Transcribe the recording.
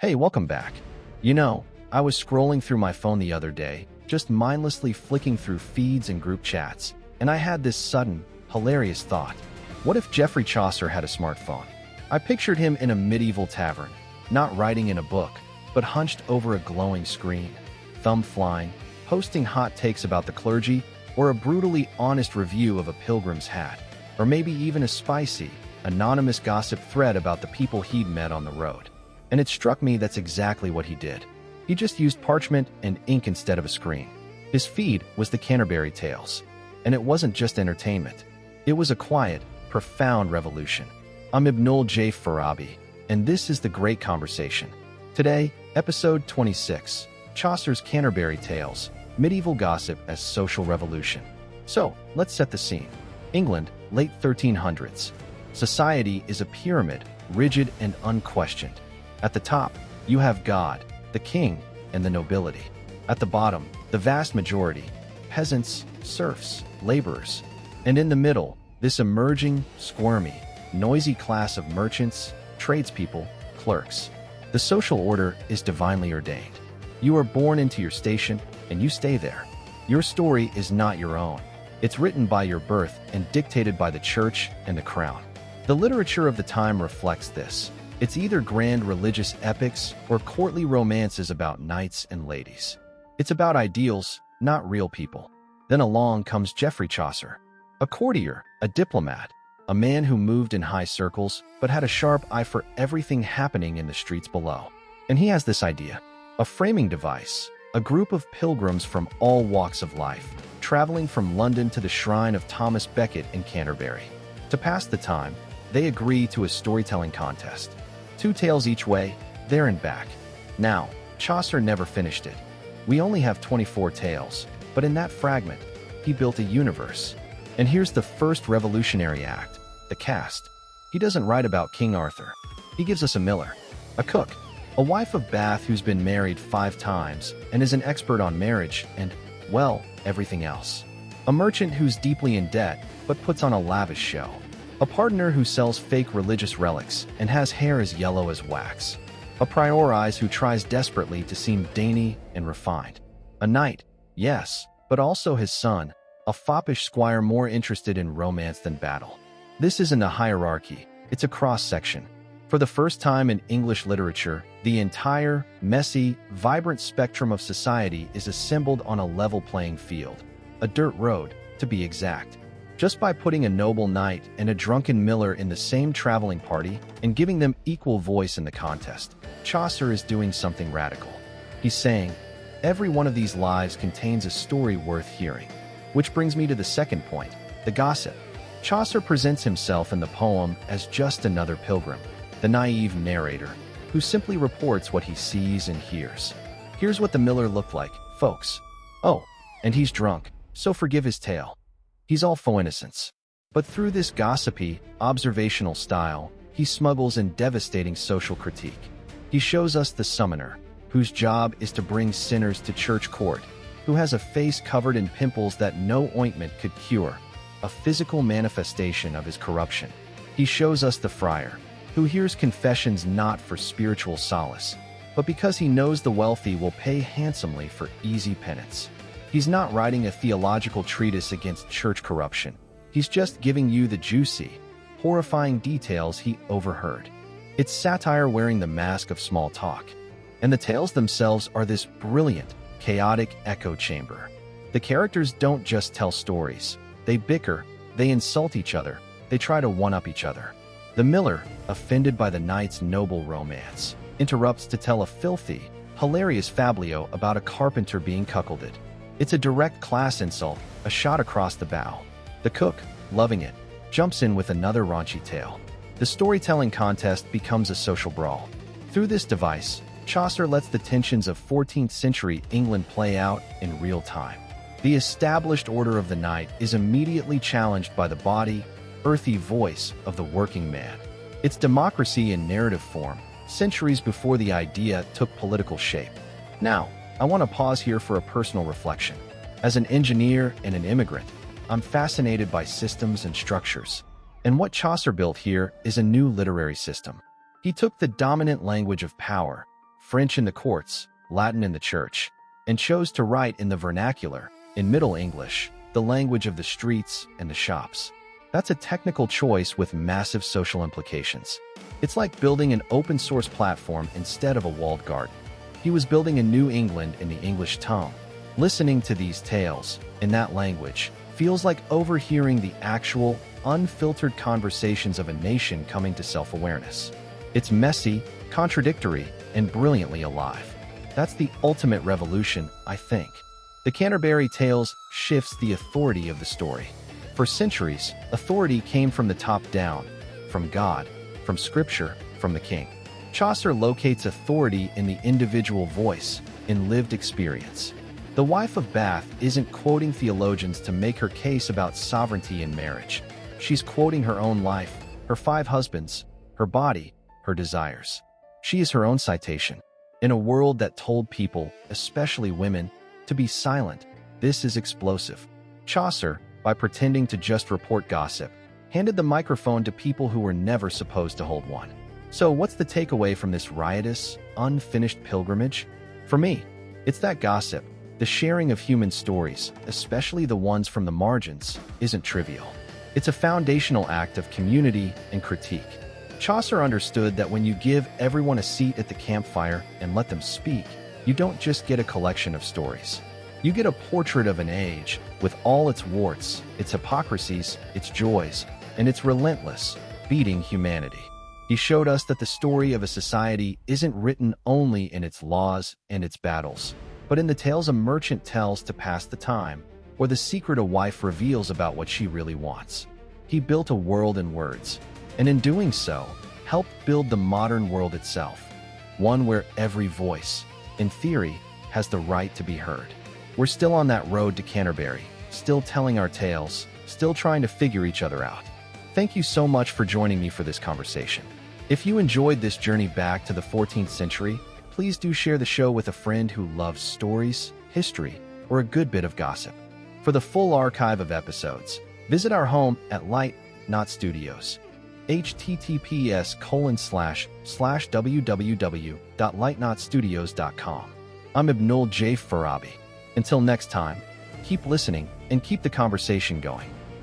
Hey, welcome back. You know, I was scrolling through my phone the other day, just mindlessly flicking through feeds and group chats, and I had this sudden, hilarious thought. What if Geoffrey Chaucer had a smartphone? I pictured him in a medieval tavern, not writing in a book, but hunched over a glowing screen, thumb flying, posting hot takes about the clergy, or a brutally honest review of a pilgrim's hat, or maybe even a spicy, anonymous gossip thread about the people he'd met on the road. And it struck me that's exactly what he did. He just used parchment and ink instead of a screen. His feed was the Canterbury Tales. And it wasn't just entertainment. It was a quiet, profound revolution. I'm Ibnul J. Farabi, and this is The Great Conversation. Today, episode 26, Chaucer's Canterbury Tales, Medieval Gossip as Social Revolution. So, let's set the scene. England, late 1300s. Society is a pyramid, rigid and unquestioned. At the top, you have God, the king, and the nobility. At the bottom, the vast majority, peasants, serfs, laborers. And in the middle, this emerging, squirmy, noisy class of merchants, tradespeople, clerks. The social order is divinely ordained. You are born into your station, and you stay there. Your story is not your own. It's written by your birth and dictated by the church and the crown. The literature of the time reflects this. It's either grand religious epics or courtly romances about knights and ladies. It's about ideals, not real people. Then along comes Geoffrey Chaucer, a courtier, a diplomat, a man who moved in high circles but had a sharp eye for everything happening in the streets below. And he has this idea, a framing device, a group of pilgrims from all walks of life, traveling from London to the shrine of Thomas Becket in Canterbury. To pass the time, they agree to a storytelling contest. 2 tales each way, there and back. Now, Chaucer never finished it. We only have 24 tales, but in that fragment, he built a universe. And here's the first revolutionary act, the cast. He doesn't write about King Arthur. He gives us a miller, a cook, a wife of Bath who's been married 5 times and is an expert on marriage and, well, everything else. A merchant who's deeply in debt but puts on a lavish show. A pardoner who sells fake religious relics and has hair as yellow as wax. A prioress who tries desperately to seem dainty and refined. A knight, yes, but also his son, a foppish squire more interested in romance than battle. This isn't a hierarchy, it's a cross-section. For the first time in English literature, the entire, messy, vibrant spectrum of society is assembled on a level playing field. A dirt road, to be exact. Just by putting a noble knight and a drunken miller in the same traveling party and giving them equal voice in the contest, Chaucer is doing something radical. He's saying, every one of these lives contains a story worth hearing. Which brings me to the second point, the gossip. Chaucer presents himself in the poem as just another pilgrim, the naive narrator, who simply reports what he sees and hears. Here's what the miller looked like, folks. Oh, and he's drunk, so forgive his tale. He's all faux innocence. But through this gossipy, observational style, he smuggles in devastating social critique. He shows us the summoner, whose job is to bring sinners to church court, who has a face covered in pimples that no ointment could cure, a physical manifestation of his corruption. He shows us the friar, who hears confessions not for spiritual solace, but because he knows the wealthy will pay handsomely for easy penance. He's not writing a theological treatise against church corruption. He's just giving you the juicy, horrifying details he overheard. It's satire wearing the mask of small talk. And the tales themselves are this brilliant, chaotic echo chamber. The characters don't just tell stories. They bicker, they insult each other, they try to one-up each other. The miller, offended by the knight's noble romance, interrupts to tell a filthy, hilarious fablio about a carpenter being cuckolded. It's a direct class insult, a shot across the bow. The cook, loving it, jumps in with another raunchy tale. The storytelling contest becomes a social brawl. Through this device, Chaucer lets the tensions of 14th century England play out in real time. The established order of the night is immediately challenged by the body, earthy voice of the working man. It's democracy in narrative form, centuries before the idea took political shape. Now, I want to pause here for a personal reflection. As an engineer and an immigrant, I'm fascinated by systems and structures. And what Chaucer built here is a new literary system. He took the dominant language of power, French in the courts, Latin in the church, and chose to write in the vernacular, in Middle English, the language of the streets and the shops. That's a technical choice with massive social implications. It's like building an open-source platform instead of a walled garden. He was building a new England in the English tongue. Listening to these tales, in that language, feels like overhearing the actual, unfiltered conversations of a nation coming to self-awareness. It's messy, contradictory, and brilliantly alive. That's the ultimate revolution, I think. The Canterbury Tales shifts the authority of the story. For centuries, authority came from the top down, from God, from Scripture, from the king. Chaucer locates authority in the individual voice, in lived experience. The wife of Bath isn't quoting theologians to make her case about sovereignty in marriage. She's quoting her own life, her 5 husbands, her body, her desires. She is her own citation. In a world that told people, especially women, to be silent, this is explosive. Chaucer, by pretending to just report gossip, handed the microphone to people who were never supposed to hold one. So what's the takeaway from this riotous, unfinished pilgrimage? For me, it's that gossip, the sharing of human stories, especially the ones from the margins, isn't trivial. It's a foundational act of community and critique. Chaucer understood that when you give everyone a seat at the campfire and let them speak, you don't just get a collection of stories. You get a portrait of an age, with all its warts, its hypocrisies, its joys, and its relentless, beating humanity. He showed us that the story of a society isn't written only in its laws and its battles, but in the tales a merchant tells to pass the time, or the secret a wife reveals about what she really wants. He built a world in words, and in doing so, helped build the modern world itself, one where every voice, in theory, has the right to be heard. We're still on that road to Canterbury, still telling our tales, still trying to figure each other out. Thank you so much for joining me for this conversation. If you enjoyed this journey back to the 14th century, please do share the show with a friend who loves stories, history, or a good bit of gossip. For the full archive of episodes, visit our home at Light Not Studios. https://www.lightnotstudios.com. I'm Ibnul J. Farabi. Until next time, keep listening and keep the conversation going.